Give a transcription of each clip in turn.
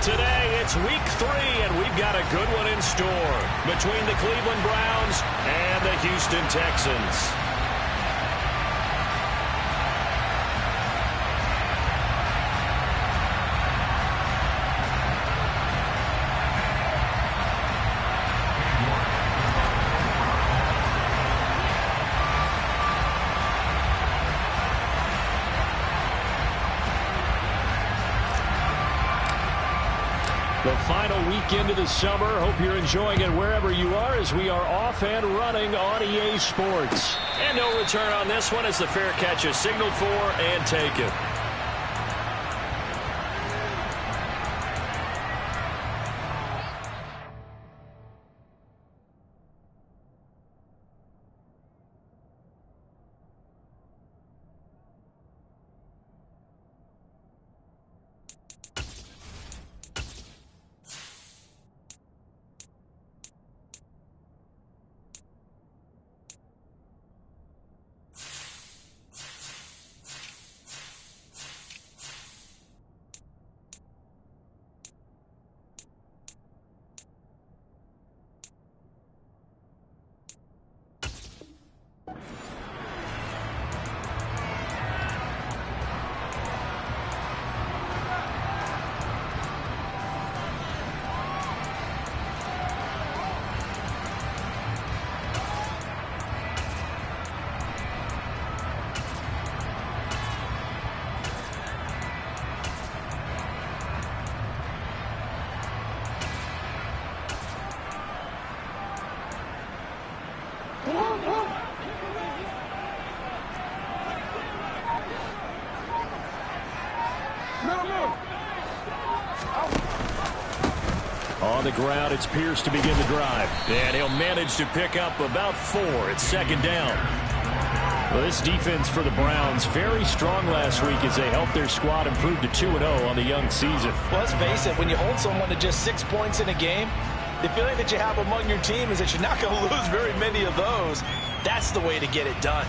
Today, it's week 3, and we've got a good one in store between the Cleveland Browns and the Houston Texans. The final weekend of the summer. Hope you're enjoying it wherever you are as we are off and running on EA Sports. And no return on this one as the fair catch is signaled for and taken. On the ground, it's Pierce to begin the drive. And he'll manage to pick up about 4. It's second down. Well, this defense for the Browns, very strong last week as they helped their squad improve to 2-0 on the young season. Well, let's face it, when you hold someone to just 6 points in a game, the feeling that you have among your team is that you're not going to lose very many of those. That's the way to get it done.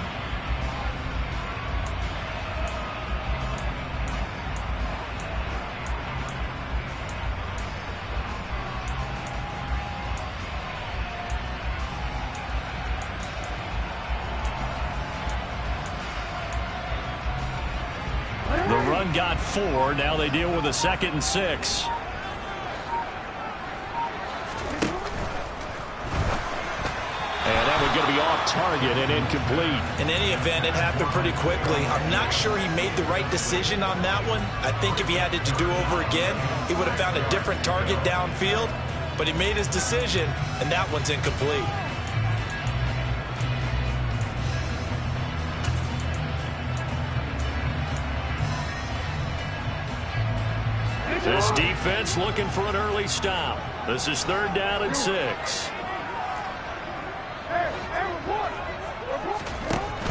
The run got 4. Now they deal with a 2nd and 6. And that one's going to be off target and incomplete. In any event, it happened pretty quickly. I'm not sure he made the right decision on that one. I think if he had it to do over again, he would have found a different target downfield. But he made his decision, and that one's incomplete. This defense looking for an early stop. This is 3rd down and 6.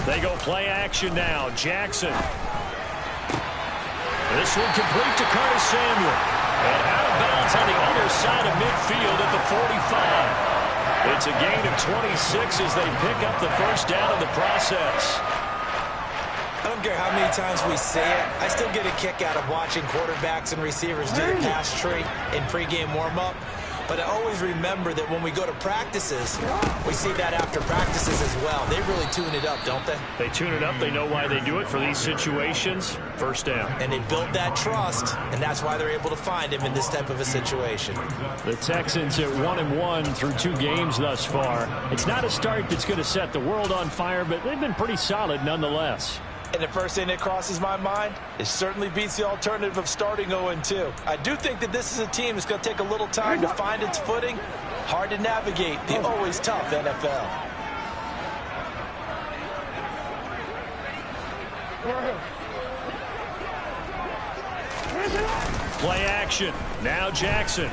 They go play action now. Jackson. This one complete to Curtis Samuel. And out of bounds on the other side of midfield at the 45. It's a gain of 26 as they pick up the first down in the process. I don't care how many times we say it, I still get a kick out of watching quarterbacks and receivers do the pass tree in pregame warm-up. But I always remember that when we go to practices, we see that after practices as well. They really tune it up, don't they? They tune it up. They know why they do it for these situations. First down. And they build that trust, and that's why they're able to find him in this type of a situation. The Texans at 1-1 through 2 games thus far. It's not a start that's going to set the world on fire, but they've been pretty solid nonetheless. And the first thing that crosses my mind, it certainly beats the alternative of starting 0-2. I do think that this is a team that's going to take a little time to find its footing. Hard to navigate the always tough NFL. Play action. Now Jackson.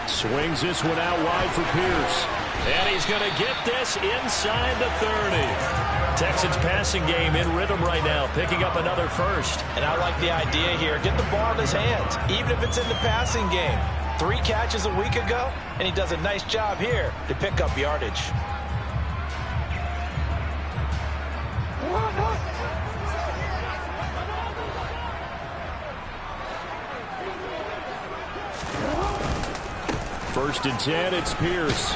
Swings this one out wide for Pierce. And he's going to get this inside the 30. Texans passing game in rhythm right now, picking up another first. And I like the idea here. Get the ball in his hands, even if it's in the passing game. 3 catches a week ago, and he does a nice job here to pick up yardage. First and 10, it's Pierce.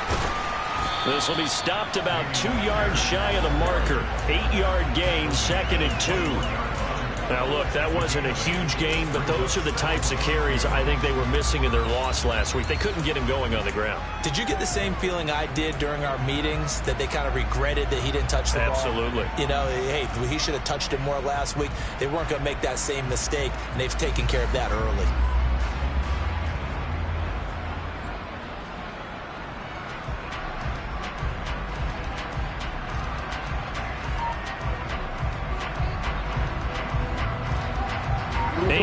This will be stopped about 2 yards shy of the marker. 8-yard gain, 2nd and 2. Now, look, that wasn't a huge gain, but those are the types of carries I think they were missing in their loss last week. They couldn't get him going on the ground. Did you get the same feeling I did during our meetings, that they kind of regretted that he didn't touch the ball? Absolutely. You know, hey, he should have touched it more last week. They weren't going to make that same mistake, and they've taken care of that early.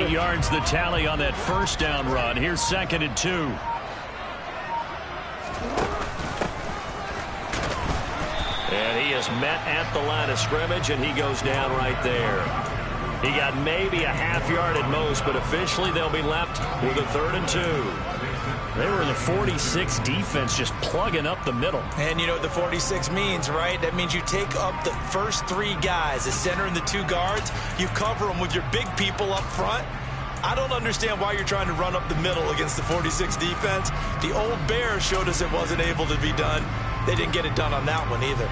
Yards the tally on that first down run. Here's 2nd and 2. And he is met at the line of scrimmage, and he goes down right there. He got maybe a half yard at most, but officially they'll be left with a 3rd and 2. They were in the 46 defense, just plugging up the middle. And you know what the 46 means, right? That means you take up the first 3 guys, the center and the 2 guards. You cover them with your big people up front. I don't understand why you're trying to run up the middle against the 46 defense. The old Bears showed us it wasn't able to be done. They didn't get it done on that one either.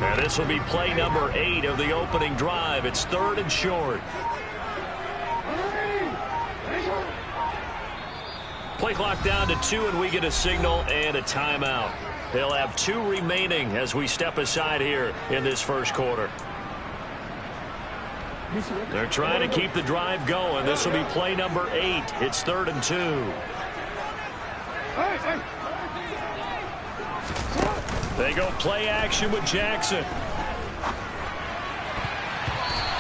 And this will be play number 8 of the opening drive. It's 3rd and short. Play clock down to 2, and we get a signal and a timeout. They'll have 2 remaining as we step aside here in this first quarter. They're trying to keep the drive going. This will be play number 8. It's 3rd and 2. They go play action with Jackson.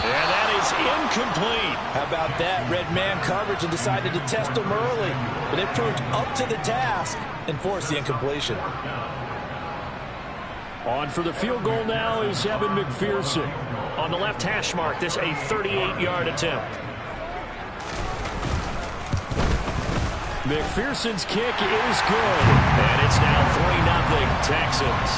And that is incomplete. How about that? Red man coverage and decided to test him early. But it proved up to the task and forced the incompletion. On for the field goal now is Evan McPherson. On the left hash mark, this a 38-yard attempt. McPherson's kick is good. And it's now 3-0 Texans.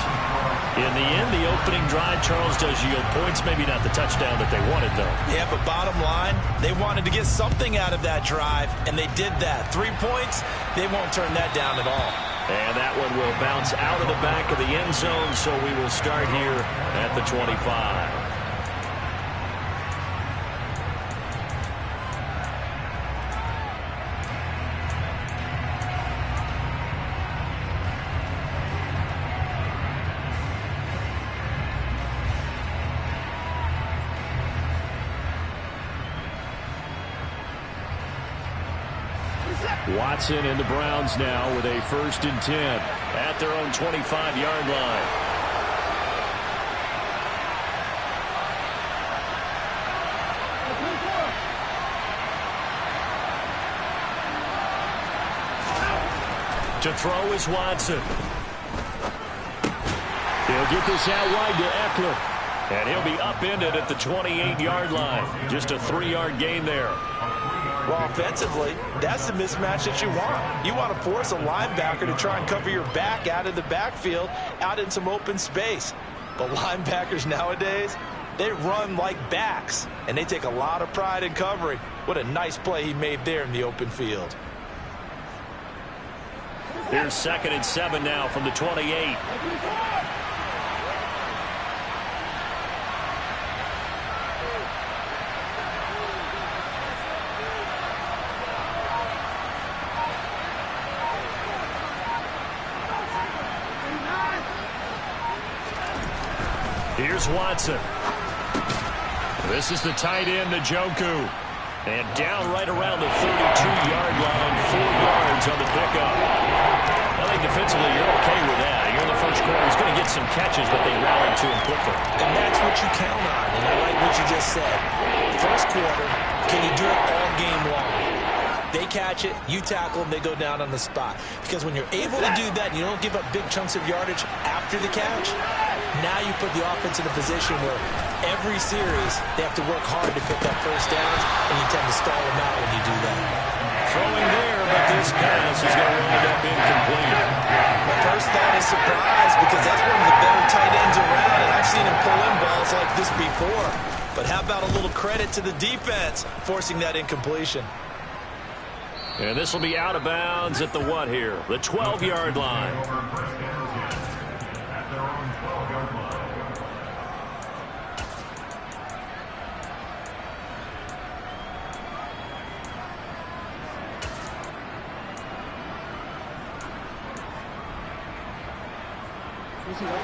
In the end, the opening drive, Charles, does yield points. Maybe not the touchdown that they wanted, though. Yeah, but bottom line, they wanted to get something out of that drive, and they did that. 3 points, they won't turn that down at all. And that one will bounce out of the back of the end zone, so we will start here at the 25. Watson and the Browns now with a 1st and 10 at their own 25-yard line. To throw is Watson. He'll get this out wide to Eckler. And he'll be upended at the 28-yard line. Just a 3-yard gain there. Well, offensively, that's the mismatch that you want. You want to force a linebacker to try and cover your back out of the backfield, out in some open space. But linebackers nowadays, they run like backs, and they take a lot of pride in covering. What a nice play he made there in the open field. Here's 2nd and 7 now from the 28. Here's Watson. This is the tight end, Njoku. And down right around the 32-yard line, 4 yards on the pickup. I think defensively you're okay with that. You're in the first quarter. He's going to get some catches, but they rallied to him quickly. And that's what you count on, and I like what you just said. First quarter, can you do it all game long? They catch it, you tackle them, they go down on the spot. Because when you're able to do that and you don't give up big chunks of yardage after the catch, now you put the offense in a position where every series they have to work hard to pick up first downs, and you tend to stall them out when you do that. throwing there, but this pass is going to wind up incomplete. My first thought is surprise because that's one of the better tight ends around, and I've seen him pull in balls like this before. But how about a little credit to the defense forcing that incompletion? And this will be out of bounds at the what here? The 12-yard line.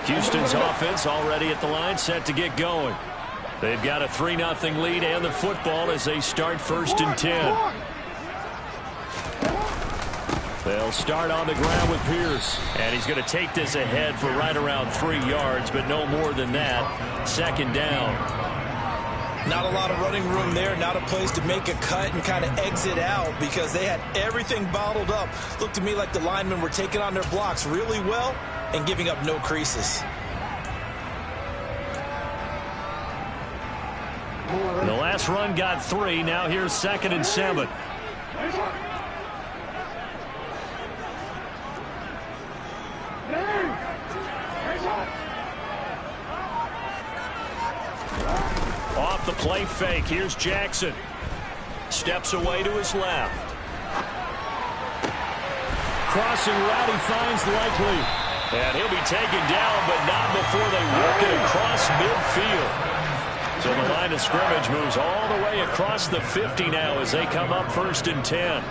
Houston's offense already at the line, set to get going. They've got a 3-0 lead and the football as they start 1st and 10. They'll start on the ground with Pierce. And he's going to take this ahead for right around 3 yards, but no more than that. 2nd down. Not a lot of running room there, not a place to make a cut and kind of exit out because they had everything bottled up. Looked to me like the linemen were taking on their blocks really well and giving up no creases. The last run got 3. Now here's 2nd and 7. Off the play fake. Here's Jackson. Steps away to his left. Crossing route, he finds Likely. And he'll be taken down, but not before they work it across midfield. So the line of scrimmage moves all the way across the 50 now as they come up 1st and 10.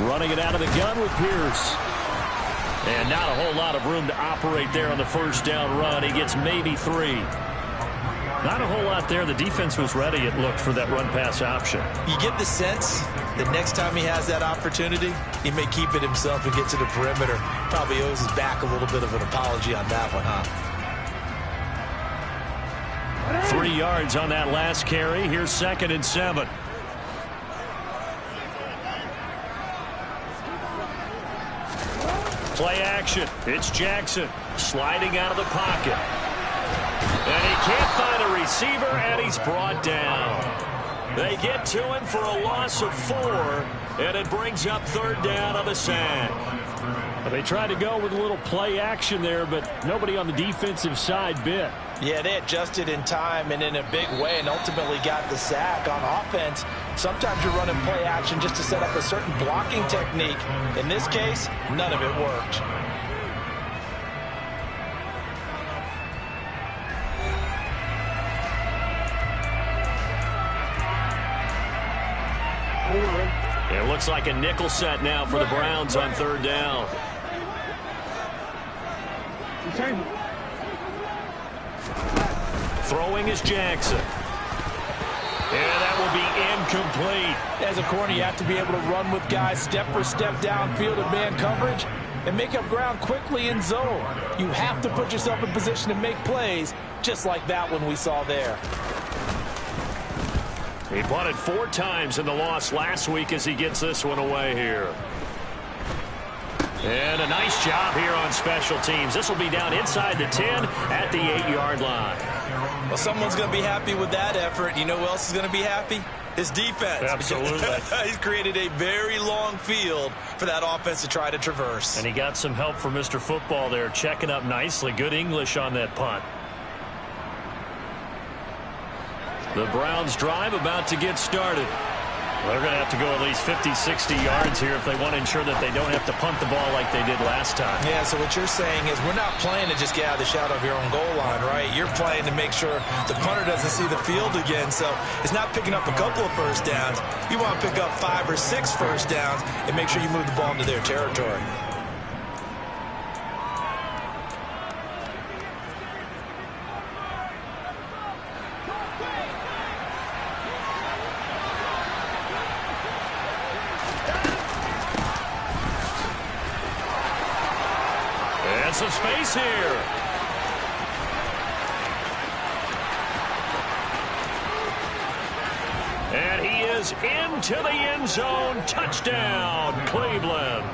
Running it out of the gun with Pierce. And not a whole lot of room to operate there on the 1st down run. He gets maybe 3. Not a whole lot there. The defense was ready, it looked, for that run-pass option. You get the sense that next time he has that opportunity, he may keep it himself and get to the perimeter. Probably owes his back a little bit of an apology on that one, huh? 3 yards on that last carry. Here's 2nd and 7. Play action. It's Jackson sliding out of the pocket. And he can't find a receiver, and he's brought down. They get to him for a loss of 4, and it brings up 3rd down on the sack. They tried to go with a little play action there, but nobody on the defensive side bit. Yeah, they adjusted in time and in a big way and ultimately got the sack. On offense, sometimes you're running play action just to set up a certain blocking technique. In this case, none of it worked. It looks like a nickel set now for the Browns on 3rd down. Throwing is Jackson. And that will be incomplete. As a corner, you have to be able to run with guys step for step downfield in man coverage and make up ground quickly in zone. You have to put yourself in position to make plays, just like that one we saw there. He punted 4 times in the loss last week as he gets this one away here. And a nice job here on special teams. This will be down inside the 10 at the 8-yard line. Well, someone's going to be happy with that effort. You know who else is going to be happy? His defense. Absolutely. He's created a very long field for that offense to try to traverse. And he got some help from Mr. Football there, checking up nicely. Good English on that punt. The Browns drive about to get started. They're going to have to go at least 50, 60 yards here if they want to ensure that they don't have to punt the ball like they did last time. Yeah, so what you're saying is we're not playing to just get out of the shadow of your own goal line, right? You're playing to make sure the punter doesn't see the field again. So it's not picking up a couple of 1st downs. You want to pick up 5 or 6 1st downs and make sure you move the ball into their territory. Some space here. And he is goes into the end zone. Touchdown, Cleveland.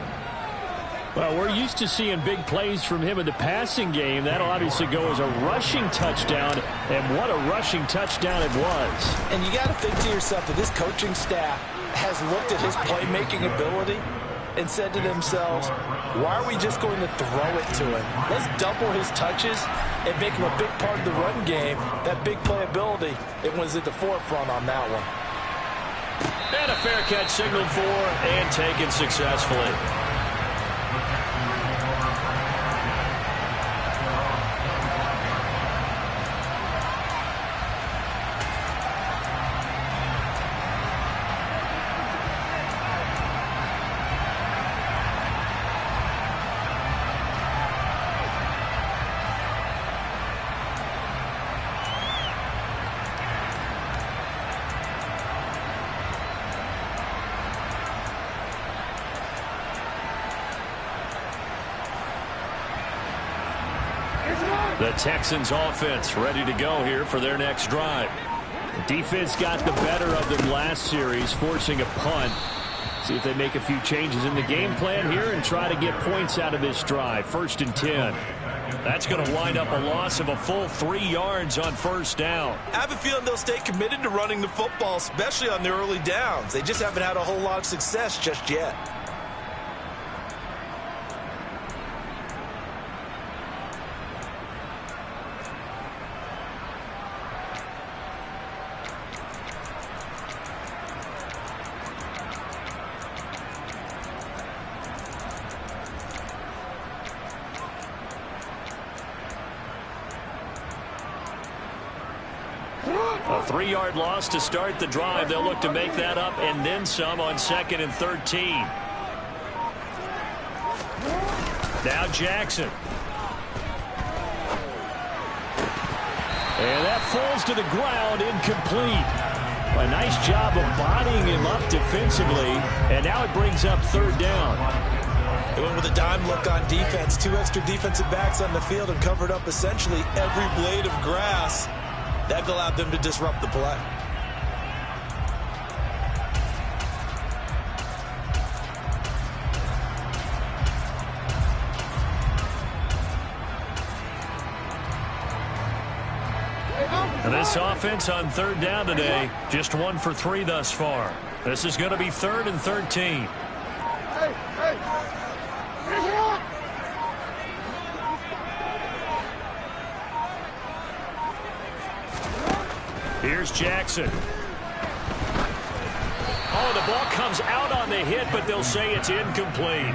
Well, we're used to seeing big plays from him in the passing game. That'll obviously go as a rushing touchdown, and what a rushing touchdown it was. And you got to think to yourself that this coaching staff has looked at his playmaking ability and said to themselves, why are we just going to throw it to him? Let's double his touches and make him a big part of the run game. That big playability, it was at the forefront on that one. And a fair catch signaled for and taken successfully. The Texans offense ready to go here for their next drive. The defense got the better of them last series, forcing a punt. See if they make a few changes in the game plan here and try to get points out of this drive. 1st and 10. That's going to wind up a loss of a full 3 yards on first down. I have a feeling they'll stay committed to running the football, especially on the early downs. They just haven't had a whole lot of success just yet. A 3-yard loss to start the drive. They'll look to make that up and then some on 2nd and 13. Now Jackson. And that falls to the ground, incomplete. A nice job of bodying him up defensively, and now it brings up 3rd down. They went with a dime look on defense. 2 extra defensive backs on the field and covered up essentially every blade of grass. That allowed them to disrupt the play. And this offense on 3rd down today, just 1 for 3 thus far. This is going to be 3rd and 13. Here's Jackson. Oh, the ball comes out on the hit, but they'll say it's incomplete.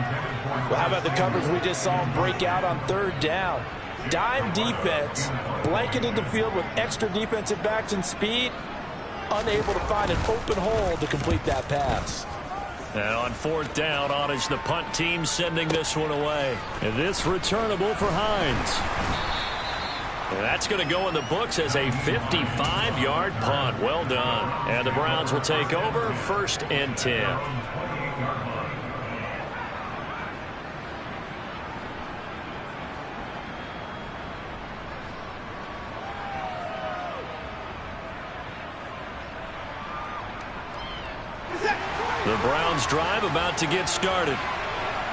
Well, how about the coverage we just saw him break out on 3rd down? Dime defense, blanketed the field with extra defensive backs and speed, unable to find an open hole to complete that pass. And on 4th down, on is the punt team sending this one away. And this returnable for Hines. And that's going to go in the books as a 55-yard punt. Well done. And the Browns will take over 1st and 10. The Browns drive about to get started.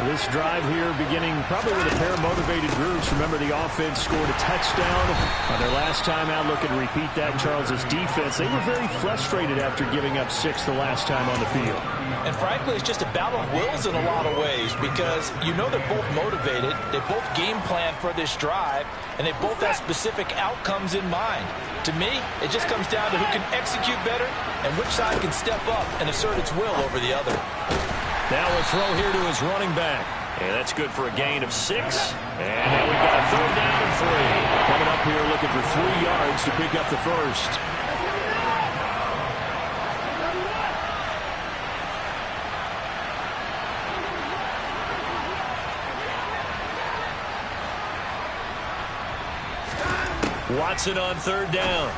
This drive here beginning probably with a pair of motivated groups. Remember, the offense scored a touchdown on their last time out. Looking to repeat that. Charles's defense, they were very frustrated after giving up 6 the last time on the field. And frankly, it's just a battle of wills in a lot of ways because you know they're both motivated. They both game plan for this drive, and they both have specific outcomes in mind. To me, it just comes down to who can execute better and which side can step up and assert its will over the other. Now a throw here to his running back. And that's good for a gain of 6. And now we've got a 3rd down and 3. Coming up here looking for 3 yards to pick up the first. Watson on 3rd down.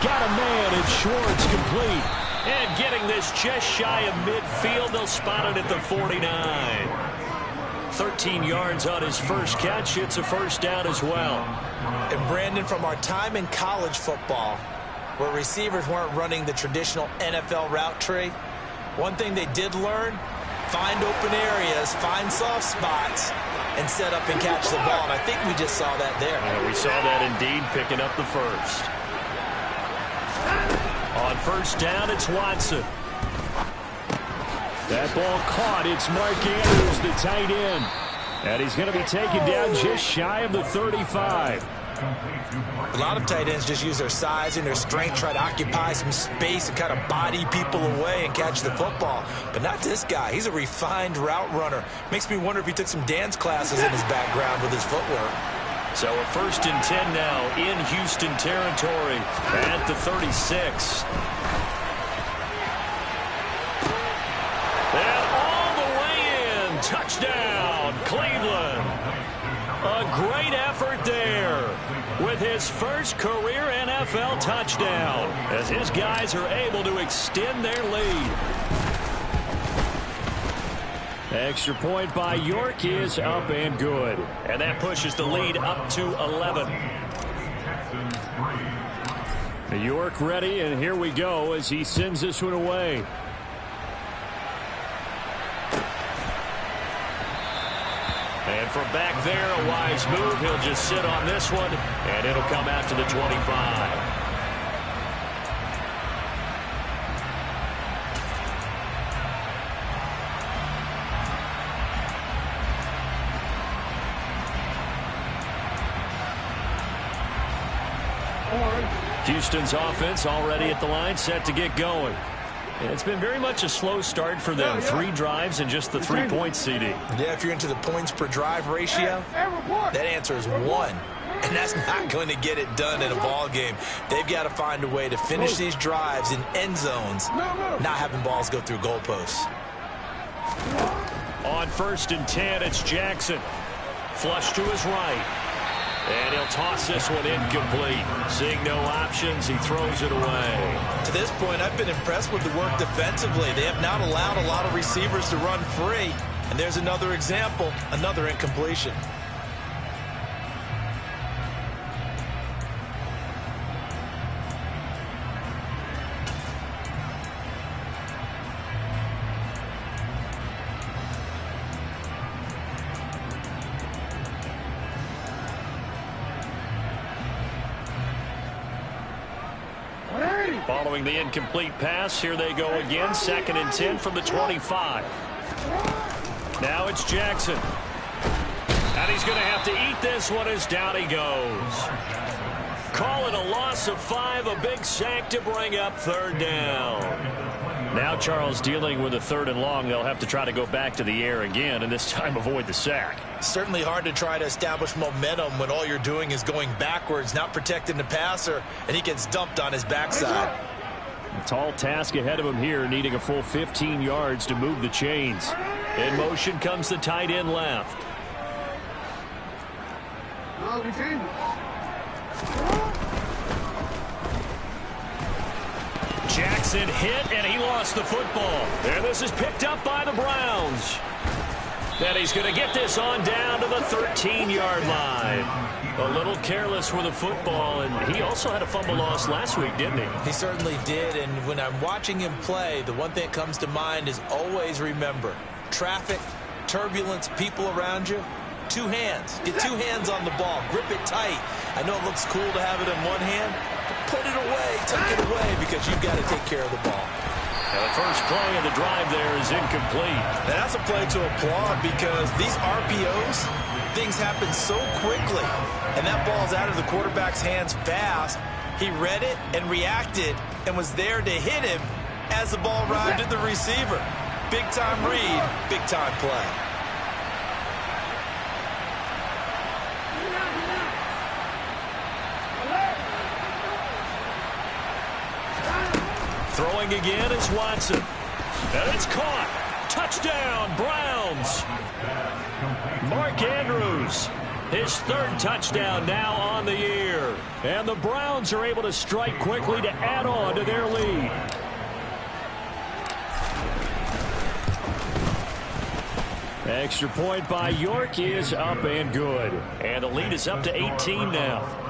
Got a man, and Schwartz complete. And getting this just shy of midfield, they'll spot it at the 49. 13 yards on his first catch. It's a 1st down as well. And Brandon, from our time in college football, where receivers weren't running the traditional NFL route tree. One thing they did learn, find open areas, find soft spots, and set up and catch the ball. And I think we just saw that there. Yeah, we saw that indeed, picking up the first. On first down, it's Watson. That ball caught. It's Mark Andrews, the tight end. And he's going to be taken down just shy of the 35. A lot of tight ends just use their size and their strength, try to occupy some space and kind of body people away and catch the football. But not this guy. He's a refined route runner. Makes me wonder if he took some dance classes in his background with his footwork. So a 1st and 10 now in Houston territory at the 36. And all the way in. Touchdown, Cleveland. A great effort there with his first career NFL touchdown as his guys are able to extend their lead. Extra point by York is up and good. And that pushes the lead up to 11. York ready, and here we go as he sends this one away. And from back there, a wise move. He'll just sit on this one, and it'll come out to the 25. Houston's offense already at the line, set to get going. And it's been very much a slow start for them. 3 drives and just the 3 points, CD. Yeah, if you're into the points per drive ratio, that answer is 1. And that's not going to get it done in a ball game. They've got to find a way to finish these drives in end zones, not having balls go through goalposts. On 1st and 10, it's Jackson. Flush to his right. And he'll toss this one incomplete. Seeing no options, he throws it away. To this point, I've been impressed with the work defensively. They have not allowed a lot of receivers to run free. And there's another example, another incompletion. Following the incomplete pass, here they go again. 2nd and 10 from the 25. Now it's Jackson. And he's going to have to eat this one as down he goes. Call it a loss of 5, a big sack to bring up 3rd down. Now Charles dealing with a 3rd and long. They'll have to try to go back to the air again, and this time avoid the sack. Certainly hard to try to establish momentum when all you're doing is going backwards, not protecting the passer, and he gets dumped on his backside. A tall task ahead of him here, needing a full 15 yards to move the chains. In motion comes the tight end left. Jackson hit, and he lost the football. And this is picked up by the Browns. Then he's going to get this on down to the 13-yard line. A little careless with the football, and he also had a fumble loss last week, didn't he? He certainly did, and when I'm watching him play, the one thing that comes to mind is always remember, traffic, turbulence, people around you, 2 hands. Get 2 hands on the ball. Grip it tight. I know it looks cool to have it in one hand, but put it away, tuck it away, because you've got to take care of the ball. And the first play of the drive there is incomplete. And that's a play to applaud because these RPOs, things happen so quickly. And that ball's out of the quarterback's hands fast. He read it and reacted and was there to hit him as the ball arrived at the receiver. Big-time read, big-time play. Throwing again is Watson. And it's caught. Touchdown, Browns. Mark Andrews, his 3rd touchdown now on the year. And the Browns are able to strike quickly to add on to their lead. Extra point by York is up and good. And the lead is up to 18 now.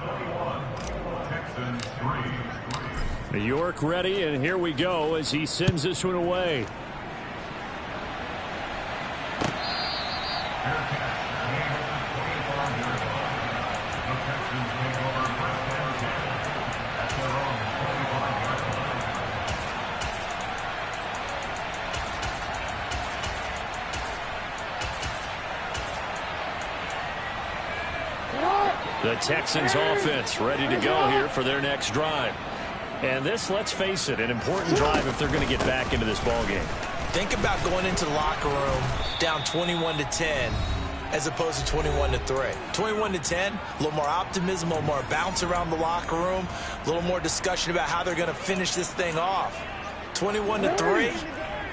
York ready, and here we go as he sends this one away. The Texans offense ready to go here for their next drive. And this, let's face it, an important drive if they're going to get back into this ballgame. Think about going into the locker room down 21-10 as opposed to 21-3. 21-10, a little more optimism, a little more bounce around the locker room, a little more discussion about how they're going to finish this thing off. 21-3,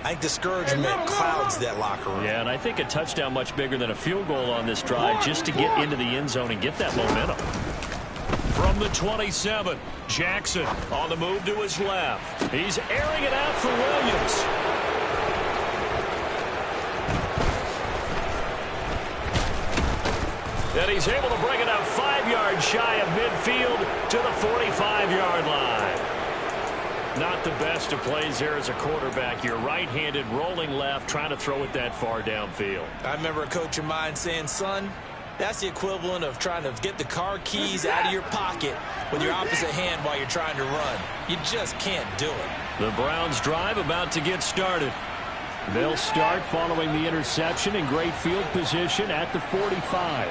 I think discouragement clouds that locker room. Yeah, and I think a touchdown much bigger than a field goal on this drive just to get into the end zone and get that momentum. From the 27, Jackson on the move to his left. He's airing it out for Williams. And he's able to bring it out 5 yards shy of midfield to the 45-yard line. Not the best of plays there as a quarterback. You're right-handed, rolling left, trying to throw it that far downfield. I remember a coach of mine saying, son, that's the equivalent of trying to get the car keys out of your pocket with your opposite hand while you're trying to run. You just can't do it. The Browns drive about to get started. They'll start following the interception in great field position at the 45.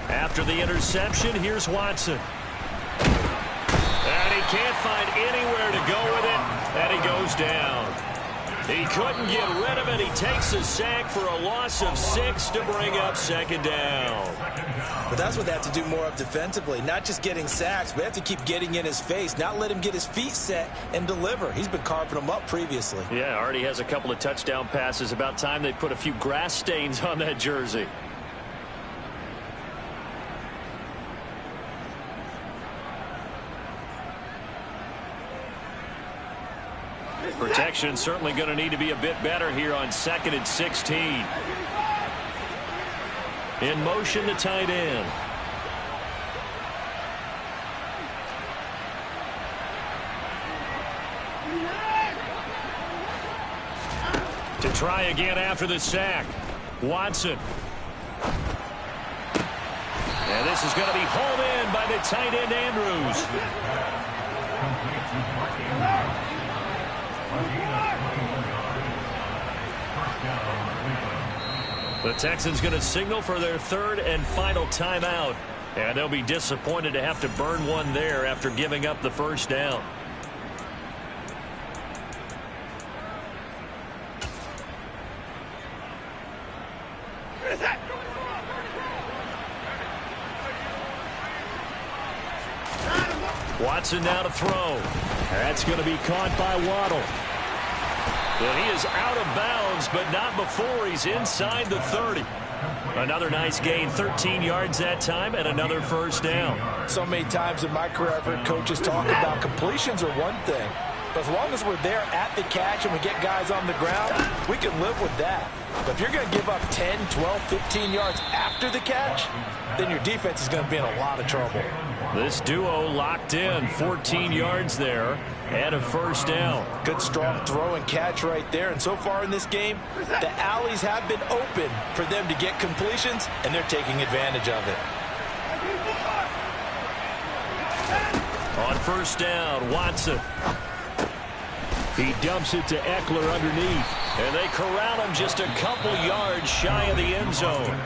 After the interception, here's Watson. And he can't find anywhere to go with it, and he goes down. He couldn't get rid of it. He takes a sack for a loss of 6 to bring up second down. But that's what they have to do more of defensively, not just getting sacks, but they have to keep getting in his face, not let him get his feet set and deliver. He's been carving them up previously. Yeah, already has a couple of touchdown passes. About time they put a few grass stains on that jersey. Protection certainly going to need to be a bit better here on 2nd and 16. In motion, the tight end. To try again after the sack. Watson. And this is going to be hauled in by the tight end, Andrews. The Texans going to signal for their 3rd and final timeout. And they'll be disappointed to have to burn one there after giving up the first down. Watson now to throw. That's going to be caught by Waddle. Well, he is out of bounds, but not before he's inside the 30. Another nice gain, 13 yards that time, and another first down. So many times in my career, I've heard coaches talk about completions are one thing. But as long as we're there at the catch and we get guys on the ground, we can live with that. But if you're going to give up 10, 12, 15 yards after the catch, then your defense is going to be in a lot of trouble. This duo locked in, 14 yards there, and a first down. Good strong throw and catch right there. And so far in this game, the alleys have been open for them to get completions, and they're taking advantage of it. On first down, Watson. He dumps it to Eckler underneath. And they corral him just a couple yards shy of the end zone.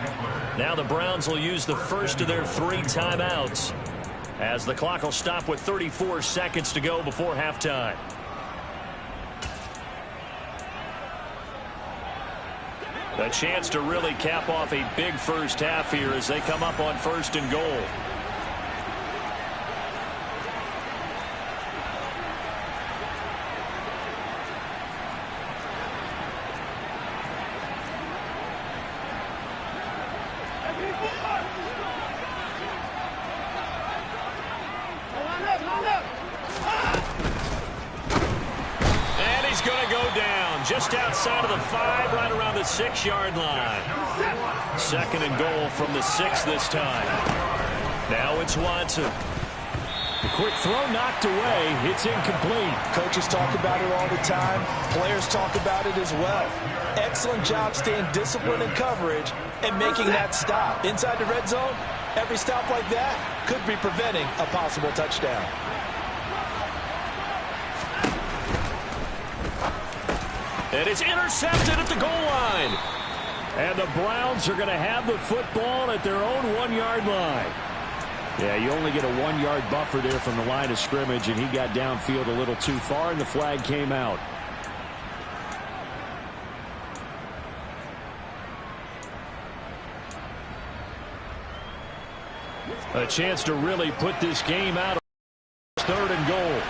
Now the Browns will use the first of their 3 timeouts, as the clock will stop with 34 seconds to go before halftime. A chance to really cap off a big first half here as they come up on 1st and goal. just outside of the 5, right around the 6-yard line. 2nd and goal from the 6 this time. Now it's Watson. The quick throw knocked away. It's incomplete. Coaches talk about it all the time. Players talk about it as well. Excellent job staying disciplined in coverage and making that stop. Inside the red zone, every stop like that could be preventing a possible touchdown. And it's intercepted at the goal line. And the Browns are going to have the football at their own 1-yard line. Yeah, you only get a 1-yard buffer there from the line of scrimmage, and he got downfield a little too far, and the flag came out. A chance to really put this game out. 3rd and goal.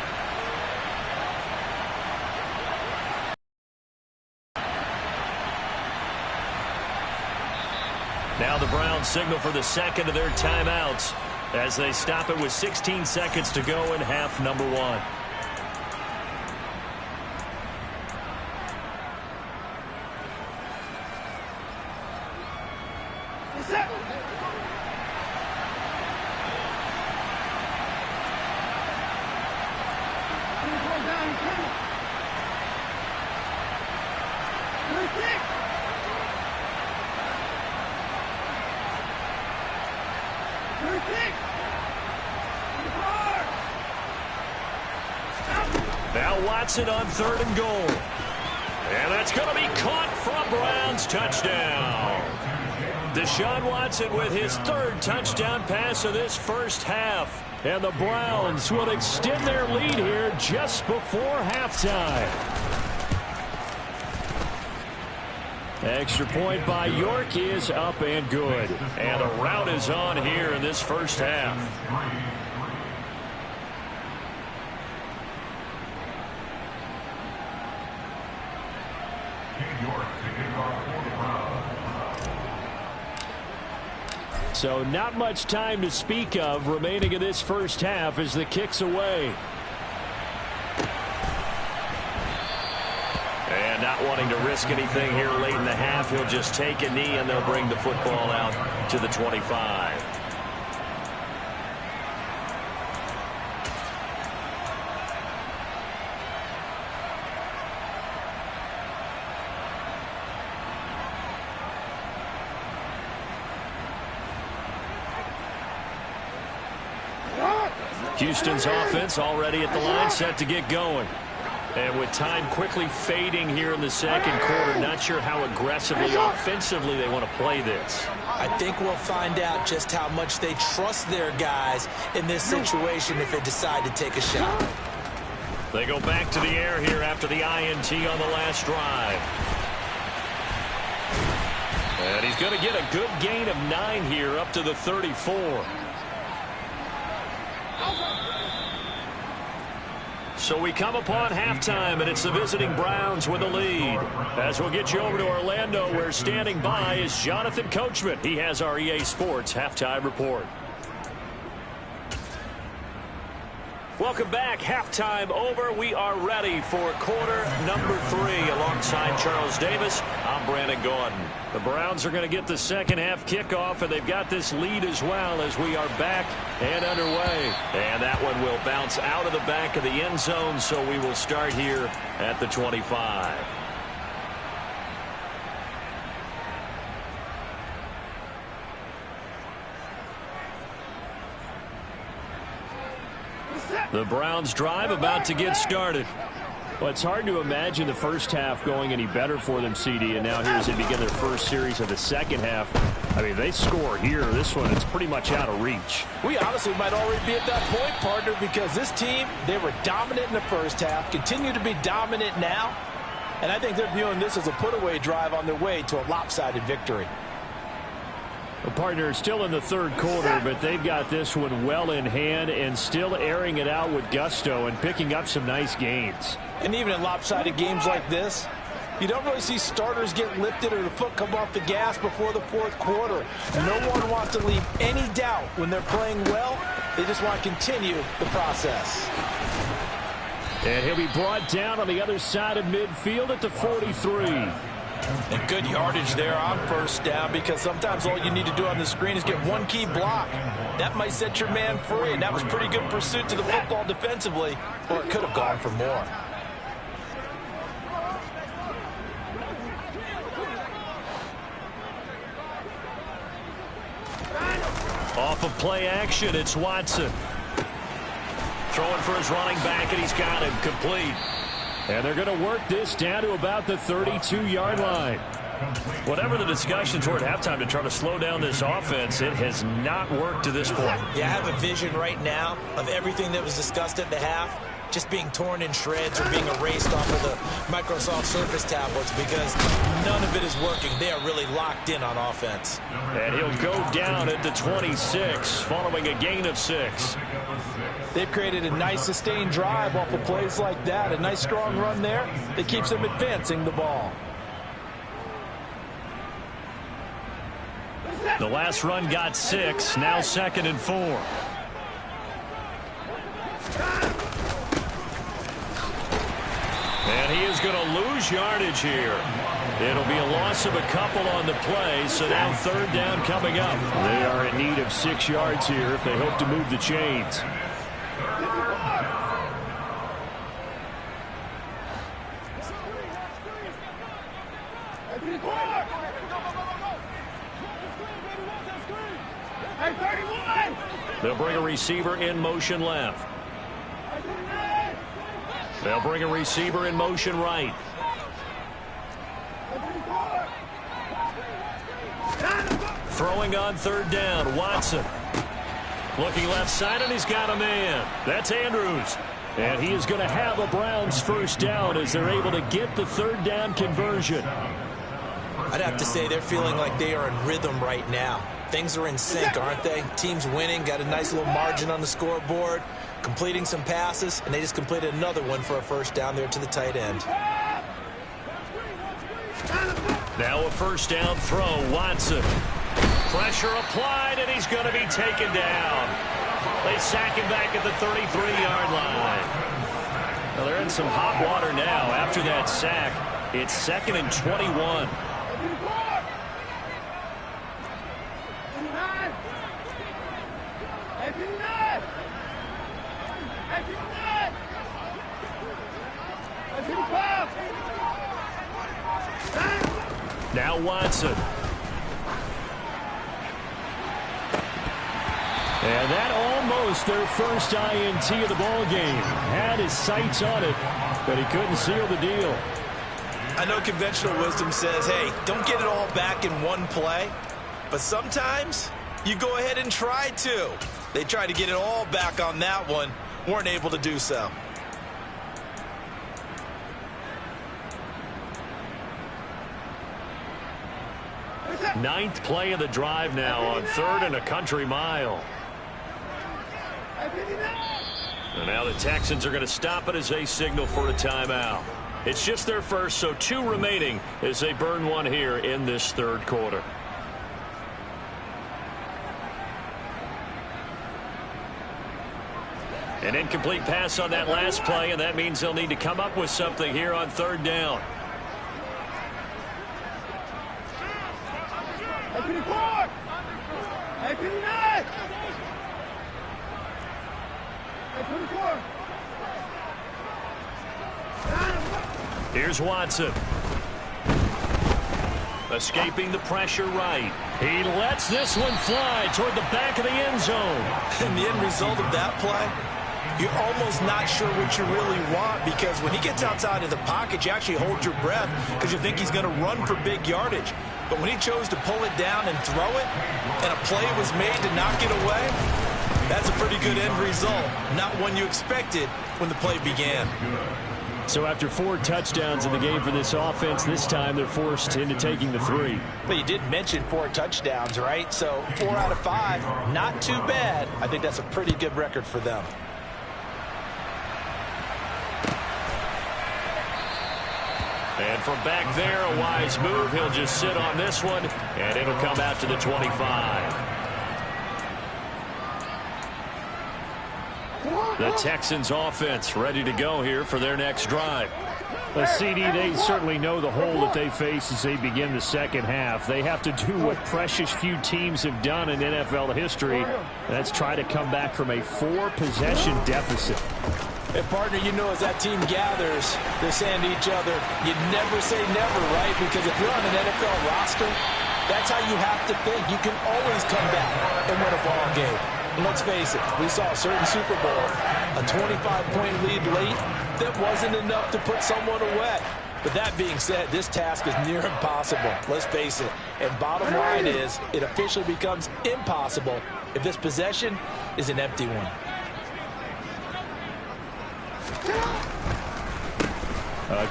Now the Browns signal for the 2nd of their timeouts as they stop it with 16 seconds to go in half number 1. Now Watson on 3rd and goal. And that's going to be caught for a Browns touchdown. Deshaun Watson with his 3rd touchdown pass of this first half. And the Browns will extend their lead here just before halftime. Extra point by York is up and good. And the rout is on here in this first half. So not much time to speak of remaining in this first half as the kick's away. And not wanting to risk anything here late in the half, he'll just take a knee and they'll bring the football out to the 25. Houston's offense already at the line, set to get going. And with time quickly fading here in the 2nd quarter, not sure how aggressively, offensively they want to play this. I think we'll find out just how much they trust their guys in this situation if they decide to take a shot. They go back to the air here after the INT on the last drive. And he's going to get a good gain of 9 here up to the 34. So we come upon halftime, and it's the visiting Browns with a lead. As we'll get you over to Orlando, where standing by is Jonathan Coachman. He has our EA Sports halftime report. Welcome back. Halftime over. We are ready for quarter number 3. Alongside Charles Davis, I'm Brandon Gordon. The Browns are going to get the second half kickoff, and they've got this lead as well as we are back and underway. And that one will bounce out of the back of the end zone, so we will start here at the 25. The Browns drive about to get started. Well, it's hard to imagine the first half going any better for them, CD, and now here as they begin their first series of the second half. I mean, they score here. This one, it's pretty much out of reach. We honestly might already be at that point, partner, because this team, they were dominant in the first half, continue to be dominant now, and I think they're viewing this as a put-away drive on their way to a lopsided victory. The partner is still in the third quarter, but they've got this one well in hand and still airing it out with gusto and picking up some nice gains. And even in lopsided games like this, you don't really see starters get lifted or the foot come off the gas before the fourth quarter. No one wants to leave any doubt when they're playing well. They just want to continue the process. And he'll be brought down on the other side of midfield at the 43. And good yardage there on first down, because sometimes all you need to do on the screen is get one key block. That might set your man free, and that was pretty good pursuit to the football defensively, or it could have gone for more. Off of play action, it's Watson. Throwing for his running back, and he's got him complete. And they're going to work this down to about the 32-yard line. Whatever the discussions were at halftime to try to slow down this offense, it has not worked to this point. Yeah, I have a vision right now of everything that was discussed at the half just being torn in shreds or being erased off of the Microsoft Surface tablets, because none of it is working. They are really locked in on offense. And he'll go down at the 26 following a gain of 6. They've created a nice sustained drive off of plays like that. A nice strong run there that keeps them advancing the ball. The last run got 6, now 2nd and 4. And he is going to lose yardage here. It'll be a loss of a couple on the play, so now 3rd down coming up. They are in need of 6 yards here if they hope to move the chains. They'll bring a receiver in motion left. They'll bring a receiver in motion right. Throwing on 3rd down, Watson. Looking left side, and he's got a man. That's Andrews. And he is going to have a Browns 1st down as they're able to get the 3rd down conversion. I'd have to say they're feeling like they are in rhythm right now. Things are in sync, aren't they? Team's winning, got a nice little margin on the scoreboard, completing some passes, and they just completed another one for a 1st down there to the tight end. Now a 1st down throw, Watson. Pressure applied, and he's going to be taken down. They sack him back at the 33-yard line. Well, they're in some hot water now after that sack. It's 2nd and 21. Now Watson. And that almost their first INT of the ball game. Had his sights on it, but he couldn't seal the deal. I know conventional wisdom says, hey, don't get it all back in one play. But sometimes you go ahead and try to. They tried to get it all back on that one. Weren't able to do so. Ninth play of the drive now on 3rd and a country mile. And now the Texans are going to stop it as they signal for a timeout. It's just their first, so 2 remaining as they burn one here in this 3rd quarter. An incomplete pass on that last play, and that means they'll need to come up with something here on 3rd down. Here's Watson. Escaping the pressure right. He lets this one fly toward the back of the end zone. And the end result of that play, you're almost not sure what you really want, because when he gets outside of the pocket, you actually hold your breath because you think he's going to run for big yardage. But when he chose to pull it down and throw it, and a play was made to knock it away, that's a pretty good end result. Not one you expected when the play began. So after 4 touchdowns in the game for this offense, this time they're forced into taking the 3. But you did mention 4 touchdowns, right? So 4 out of 5, not too bad. I think that's a pretty good record for them. And from back there, a wise move. He'll just sit on this one, and it'll come out to the 25. The Texans offense ready to go here for their next drive. CD, they certainly know the hole that they face as they begin the second half. They have to do what precious few teams have done in NFL history. That's try to come back from a 4-possession deficit. And, partner, you know, as that team gathers, they're saying to each other, you never say never, right? Because if you're on an NFL roster, that's how you have to think. You can always come back and win a ball game. And let's face it, we saw a certain Super Bowl, a 25-point lead late, that wasn't enough to put someone away. But that being said, this task is near impossible. Let's face it. And bottom line is, it officially becomes impossible if this possession is an empty one.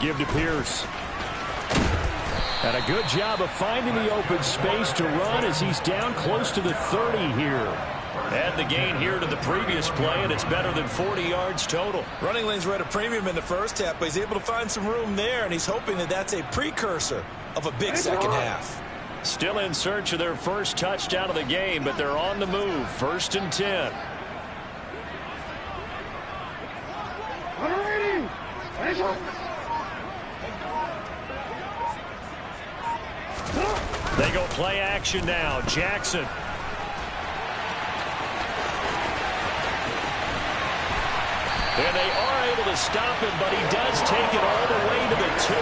Give to Pierce. And a good job of finding the open space to run as he's down close to the 30 here. Add the gain here to the previous play, and it's better than 40 yards total. Running lanes were at a premium in the first half, but he's able to find some room there, and he's hoping that that's a precursor of a big second half. Still in search of their first touchdown of the game, but they're on the move. 1st and 10. They go play action now. Jackson. And they are able to stop him, but he does take it all the way to the 2.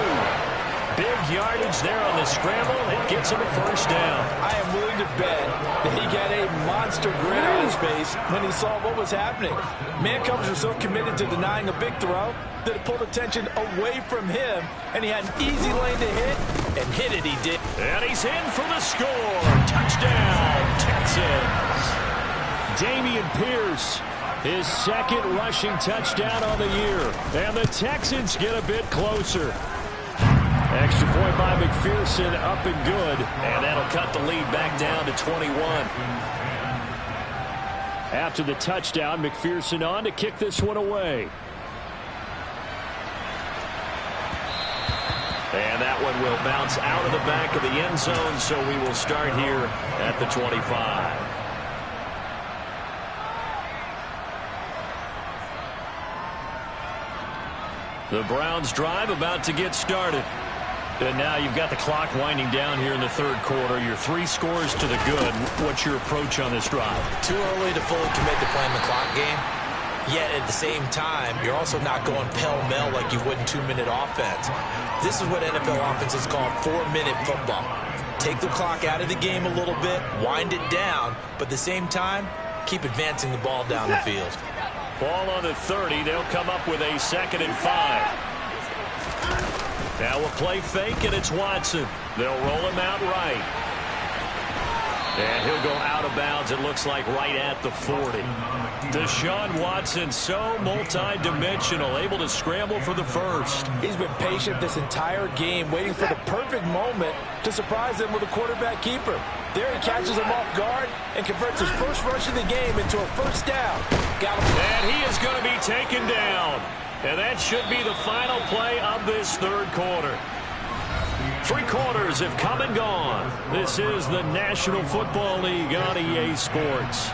Big yardage there on the scramble. It gets him a first down. I am willing to bet that he got a monster grin on his face when he saw what was happening. Man covers are so committed to denying a big throw that it pulled attention away from him, and he had an easy lane to hit, and hit it he did. And he's in for the score. Touchdown, Texans. Dameon Pierce, his second rushing touchdown on the year. And the Texans get a bit closer. Extra point by McPherson, up and good. And that'll cut the lead back down to 21. After the touchdown, McPherson on to kick this one away. And that one will bounce out of the back of the end zone, so we will start here at the 25. The Browns drive about to get started. And now you've got the clock winding down here in the third quarter. Your 3 scores to the good. What's your approach on this drive? Too early to fully commit to playing the clock game. Yet at the same time, you're also not going pell-mell like you would in 2-minute offense. This is what NFL offenses call 4-minute football. Take the clock out of the game a little bit, wind it down, but at the same time, keep advancing the ball down the field. Ball on the 30. They'll come up with a 2nd and 5. Now a play fake, and it's Watson. They'll roll him out right. And he'll go out of bounds, it looks like, right at the 40. Deshaun Watson, so multi-dimensional, able to scramble for the first. He's been patient this entire game, waiting for the perfect moment to surprise them with a quarterback keeper. There he catches him off guard and converts his first rush of the game into a first down. And he is going to be taken down. And that should be the final play of this third quarter. 3 quarters have come and gone. This is the National Football League on EA Sports.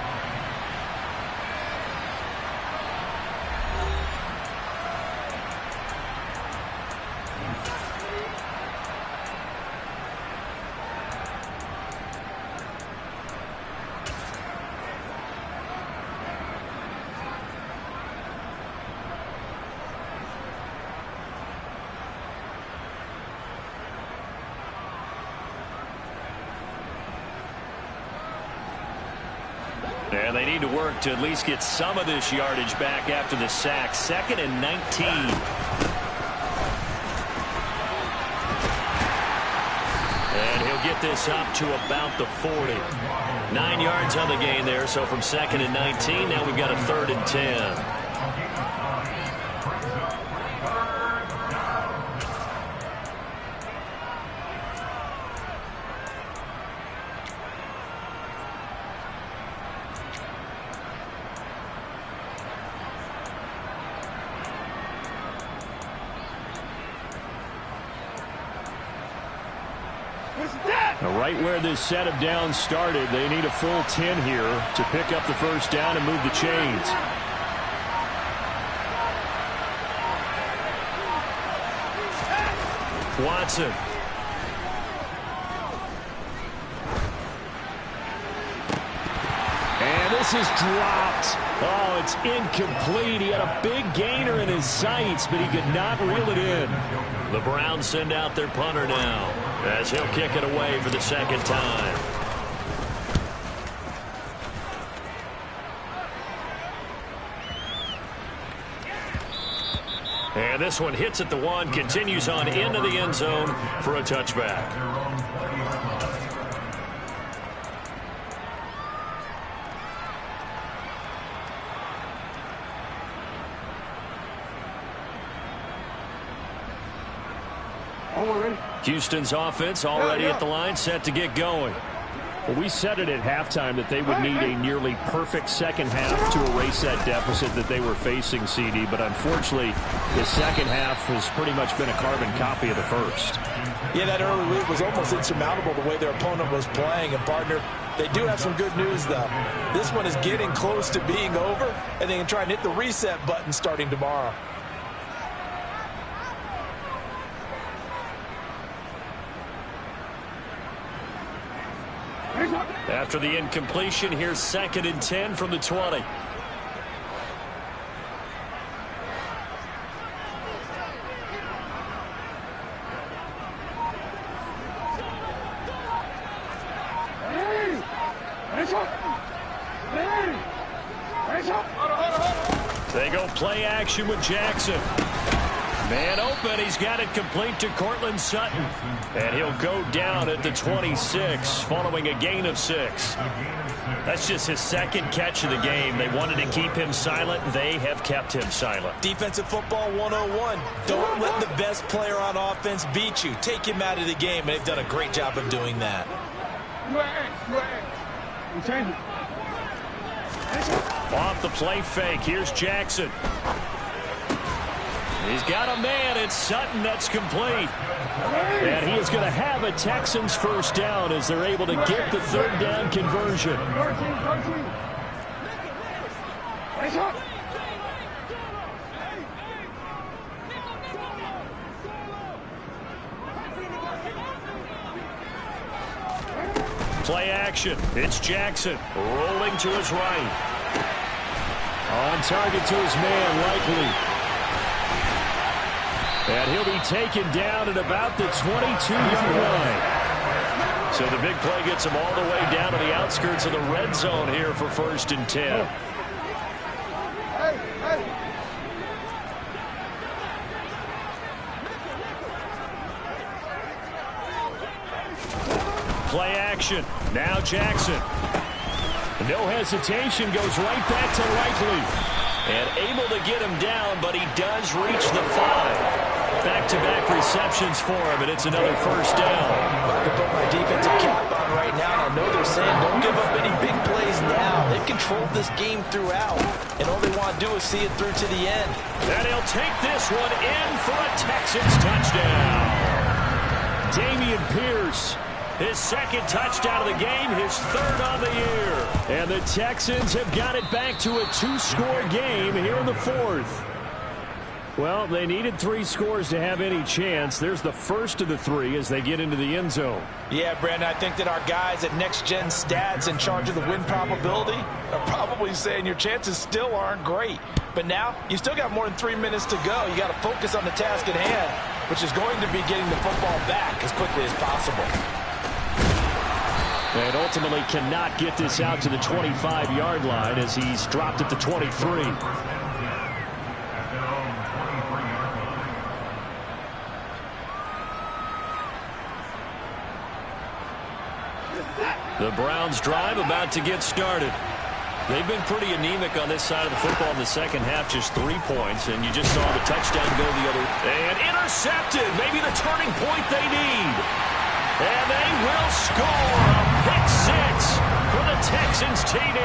And they need to work to at least get some of this yardage back after the sack. 2nd and 19. And he'll get this up to about the 40. 9 yards on the gain there, so from 2nd and 19, now we've got a 3rd and 10. Right where this set of downs started, they need a full 10 here to pick up the first down and move the chains. Watson. And this is dropped. Oh, it's incomplete. He had a big gainer in his sights, but he could not reel it in. The Browns send out their punter now, as he'll kick it away for the second time. And this one hits at the one, continues on into the end zone for a touchback. Houston's offense already at the line, set to get going. Well, we said it at halftime that they would need a nearly perfect second half to erase that deficit that they were facing, CD. But unfortunately, the second half has pretty much been a carbon copy of the first. Yeah, that early lead was almost insurmountable the way their opponent was playing. And, partner, they do have some good news, though. This one is getting close to being over, and they can try and hit the reset button starting tomorrow. After the incompletion, here's 2nd and 10 from the 20. They go play action with Jackson. Man open, he's got it complete to Cortland Sutton. And he'll go down at the 26 following a gain of 6. That's just his second catch of the game. They wanted to keep him silent. They have kept him silent. Defensive football 101. Don't let the best player on offense beat you. Take him out of the game, and they've done a great job of doing that. Off the play fake, here's Jackson. He's got a man. It's Sutton. That's complete. And he is going to have a Texans first down as they're able to get the 3rd down conversion. Play action. It's Jackson rolling to his right. On target to his man, likely. And he'll be taken down at about the 22-yard line. So the big play gets him all the way down to the outskirts of the red zone here for 1st and 10. Play action. Now Jackson. No hesitation, goes right back to Likely. And able to get him down, but he does reach the 5. Back-to-back receptions for him, and it's another first down. I can put my defensive cap on right now, and I know they're saying don't give up any big plays now. They've controlled this game throughout, and all they want to do is see it through to the end. And he'll take this one in for a Texans touchdown. Dameon Pierce. His 2nd touchdown of the game, his 3rd on the year. And the Texans have got it back to a 2-score game here in the 4th. Well, they needed 3 scores to have any chance. There's the first of the 3 as they get into the end zone. Yeah, Brandon, I think that our guys at Next Gen Stats in charge of the win probability are probably saying your chances still aren't great. But now, you still got more than 3 minutes to go. You got to focus on the task at hand, which is going to be getting the football back as quickly as possible. And ultimately cannot get this out to the 25-yard line as he's dropped at the 23. The Browns drive about to get started. They've been pretty anemic on this side of the football in the second half, just 3 points, and you just saw the touchdown go the other. And intercepted, maybe the turning point they need. And they will score a pick 6 for the Texans TD.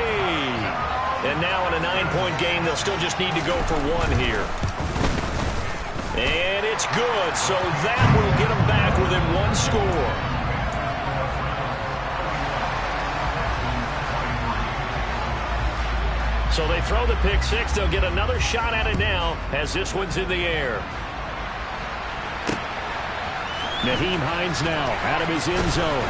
And now in a 9-point game, they'll still just need to go for 1 here. And it's good, so that will get them back within 1 score. So they throw the pick 6. They'll get another shot at it now as this one's in the air. Nyheim Hines now out of his end zone.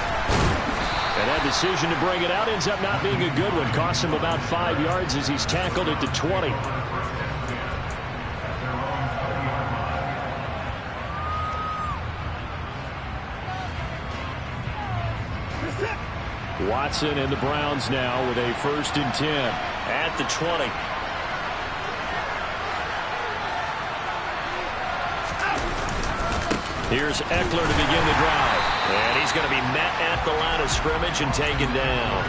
And that decision to bring it out ends up not being a good one. Costs him about 5 yards as he's tackled at the 20. Watson and the Browns now with a 1st and 10 at the 20. Here's Eckler to begin the drive. And he's going to be met at the line of scrimmage and taken down.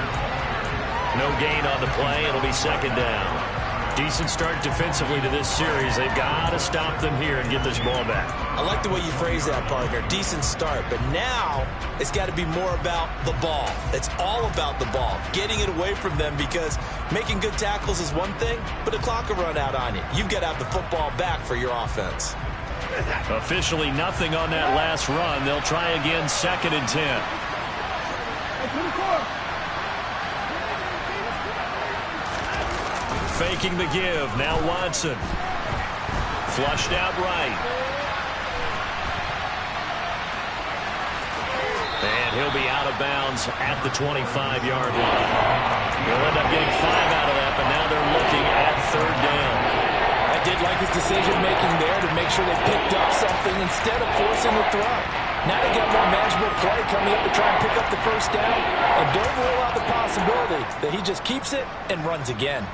No gain on the play. It'll be 2nd down. Decent start defensively to this series. They've got to stop them here and get this ball back. I like the way you phrase that, partner. Decent start. But now it's got to be more about the ball. It's all about the ball. Getting it away from them, because making good tackles is one thing, but the clock will run out on you. You've got to have the football back for your offense. Officially nothing on that last run. They'll try again, 2nd and 10. Faking the give. Now Watson. Flushed out right. And he'll be out of bounds at the 25-yard line. He'll end up getting 5 out of that, but now they're looking at 3rd down. I did like his decision-making there to make sure they picked up something instead of forcing the throw. Now they get more manageable play coming up to try and pick up the 1st down. And don't rule out the possibility that he just keeps it and runs again.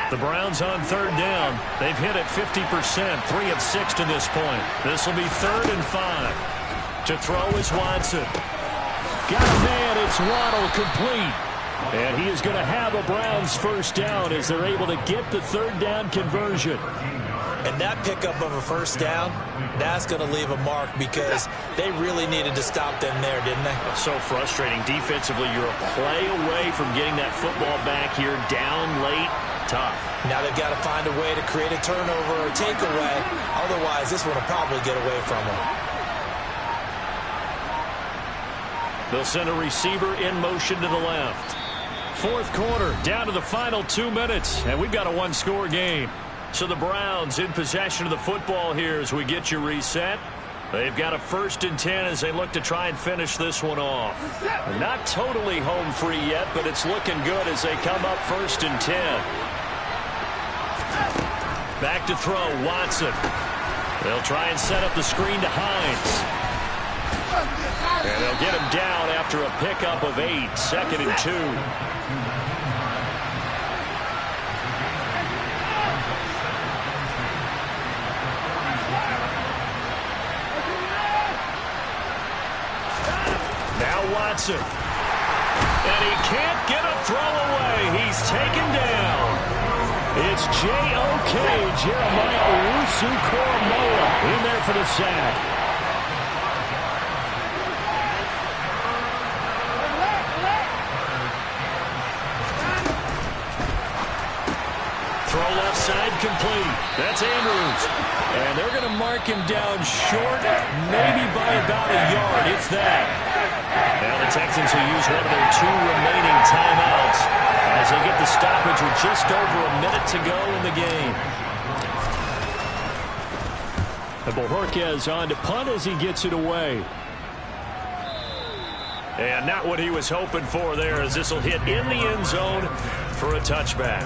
The Browns on 3rd down. They've hit it 50%, 3 of 6 to this point. This will be 3rd and 5. To throw is Watson. Got a man, it's Waddle, complete. And he is going to have a Browns 1st down as they're able to get the 3rd down conversion. And that pickup of a 1st down, that's going to leave a mark, because they really needed to stop them there, didn't they? So frustrating. Defensively, you're a play away from getting that football back here, down late. Tough. Now they've got to find a way to create a turnover or a takeaway. Otherwise, this one will probably get away from them. They'll send a receiver in motion to the left. 4th quarter, down to the final 2 minutes, and we've got a 1-score game. So the Browns in possession of the football here as we get you reset. They've got a 1st and 10 as they look to try and finish this one off. Not totally home free yet, but it's looking good as they come up 1st and 10. Back to throw, Watson. They'll try and set up the screen to Hines. And they'll get him down after a pickup of 8, 2nd and 2. Now Watson. And he can't get a throw away. He's taken down. It's J.O.K. Jeremiah Owusu-Koramoah in there for the sack. Throw left side complete. That's Andrews. And they're going to mark him down short, maybe by about a yard, if that. Now the Texans will use one of their 2 remaining timeouts as they get the stoppage with just over a minute to go in the game. And Bojorquez on to punt as he gets it away. And not what he was hoping for there, as this will hit in the end zone for a touchback.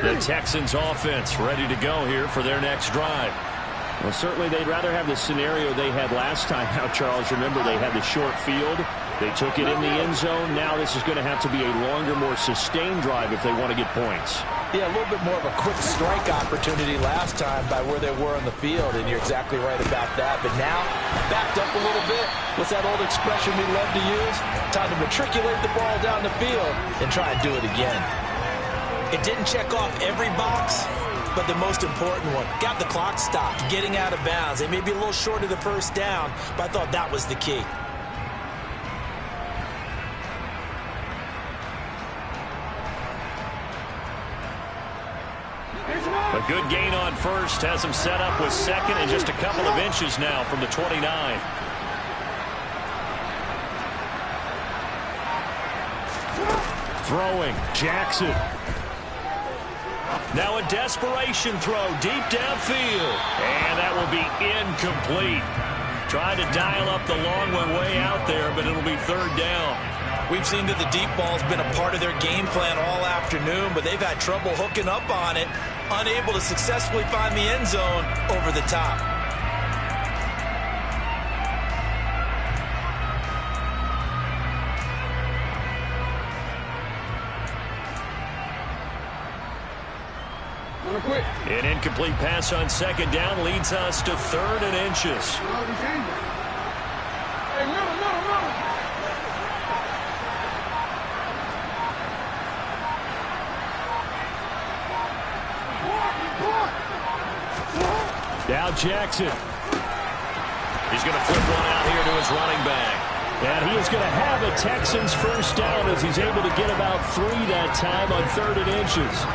The Texans offense ready to go here for their next drive. Well, certainly they'd rather have the scenario they had last time out, Charles. Remember, they had the short field. They took it in the end zone. Now this is going to have to be a longer, more sustained drive if they want to get points. Yeah, a little bit more of a quick strike opportunity last time by where they were on the field, and you're exactly right about that. But now, backed up a little bit. What's that old expression we love to use? Time to matriculate the ball down the field and try and do it again. It didn't check off every box, but the most important one. Got the clock stopped, getting out of bounds. They may be a little short of the 1st down, but I thought that was the key. A good gain on first has him set up with second and just a couple of inches now from the 29. Throwing, Jackson. Now a desperation throw deep downfield. And that will be incomplete. Trying to dial up the long way out there, but it'll be third down. We've seen that the deep ball's been a part of their game plan all afternoon, but they've had trouble hooking up on it, unable to successfully find the end zone over the top. An incomplete pass on second down leads us to third and inches. Now Jackson. He's going to flip one out here to his running back. And he is going to have a Texans first down as he's able to get about 3 that time on third and inches.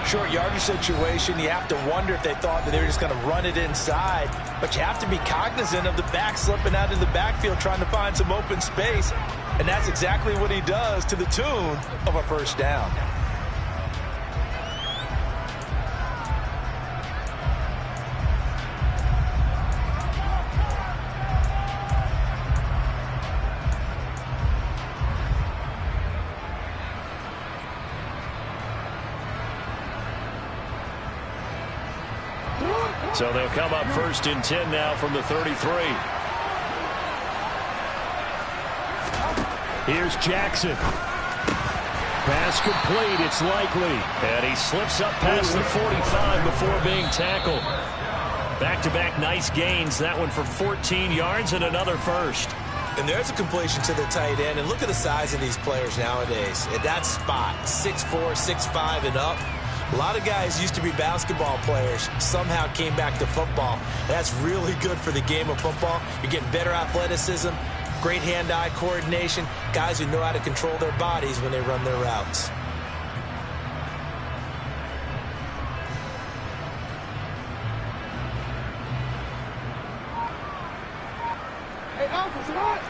Short yardage situation, you have to wonder if they thought that they were just going to run it inside. But you have to be cognizant of the back slipping out of the backfield trying to find some open space. And that's exactly what he does to the tune of a first down. So they'll come up first and 10 now from the 33. Here's Jackson. Pass complete. It's likely. And he slips up past the 45 before being tackled. Back-to-back nice gains. That one for 14 yards and another first. And there's a completion to the tight end. And look at the size of these players nowadays. At that spot, 6'4", 6'5", and up. A lot of guys used to be basketball players, somehow came back to football. That's really good for the game of football. You're getting better athleticism, great hand-eye coordination, guys who know how to control their bodies when they run their routes. Hey, Alpha, what?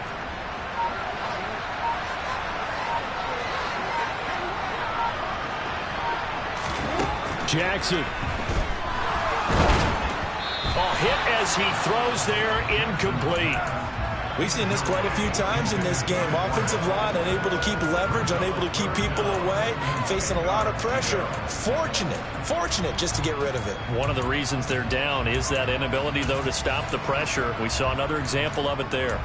Jackson. Hit as he throws there, incomplete. We've seen this quite a few times in this game. Offensive line unable to keep leverage, unable to keep people away, facing a lot of pressure. Fortunate just to get rid of it. One of the reasons they're down is that inability, though, to stop the pressure. We saw another example of it there.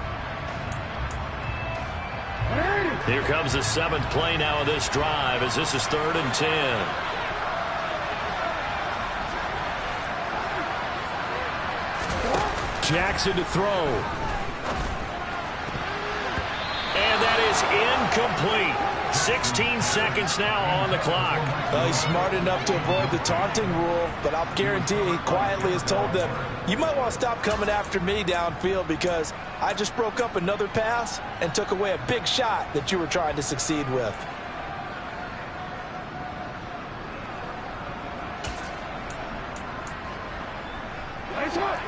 Here comes the 7th play now of this drive as this is 3rd and 10. Jackson to throw. And that is incomplete. 16 seconds now on the clock. Well, he's smart enough to avoid the taunting rule, but I'll guarantee he quietly has told them, you might want to stop coming after me downfield because I just broke up another pass and took away a big shot that you were trying to succeed with. Nice one.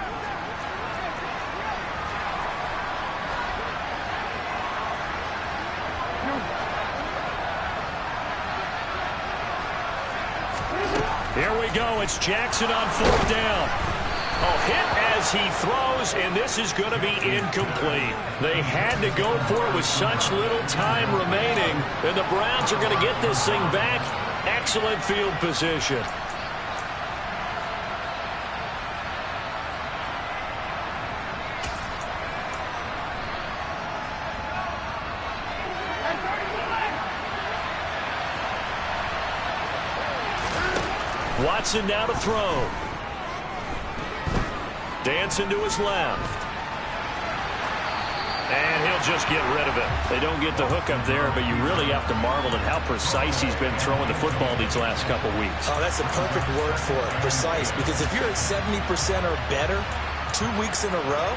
Here we go. It's Jackson on 4th down. Hit as he throws, and this is going to be incomplete. They had to go for it with such little time remaining, and the Browns are going to get this thing back. Excellent field position. Watson now to throw. Dancing to his left. And he'll just get rid of it. They don't get the hook up there, but you really have to marvel at how precise he's been throwing the football these last couple weeks. Oh, that's a perfect word for it, precise. Because if you're at 70% or better 2 weeks in a row,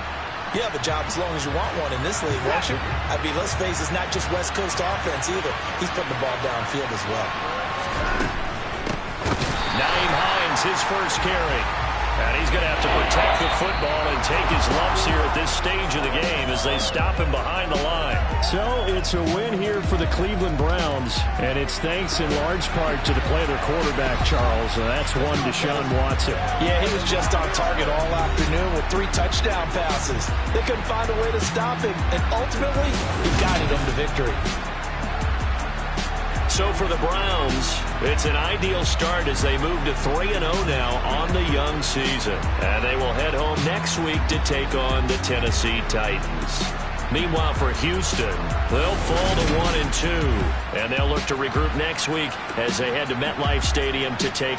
you have a job as long as you want one in this league, won't you? I mean, let's face it, it's not just West Coast offense either. He's putting the ball downfield as well. Naeem Hines is his first carry. And he's going to have to protect the football and take his lumps here at this stage of the game as they stop him behind the line. So it's a win here for the Cleveland Browns, and it's thanks in large part to the play of their quarterback, Charles. And that's one Deshaun Watson. Yeah, he was just on target all afternoon with 3 touchdown passes. They couldn't find a way to stop him, and ultimately, he guided them to victory. So for the Browns, it's an ideal start as they move to 3-0 now on the young season. And they will head home next week to take on the Tennessee Titans. Meanwhile, for Houston, they'll fall to 1-2. And they'll look to regroup next week as they head to MetLife Stadium to take on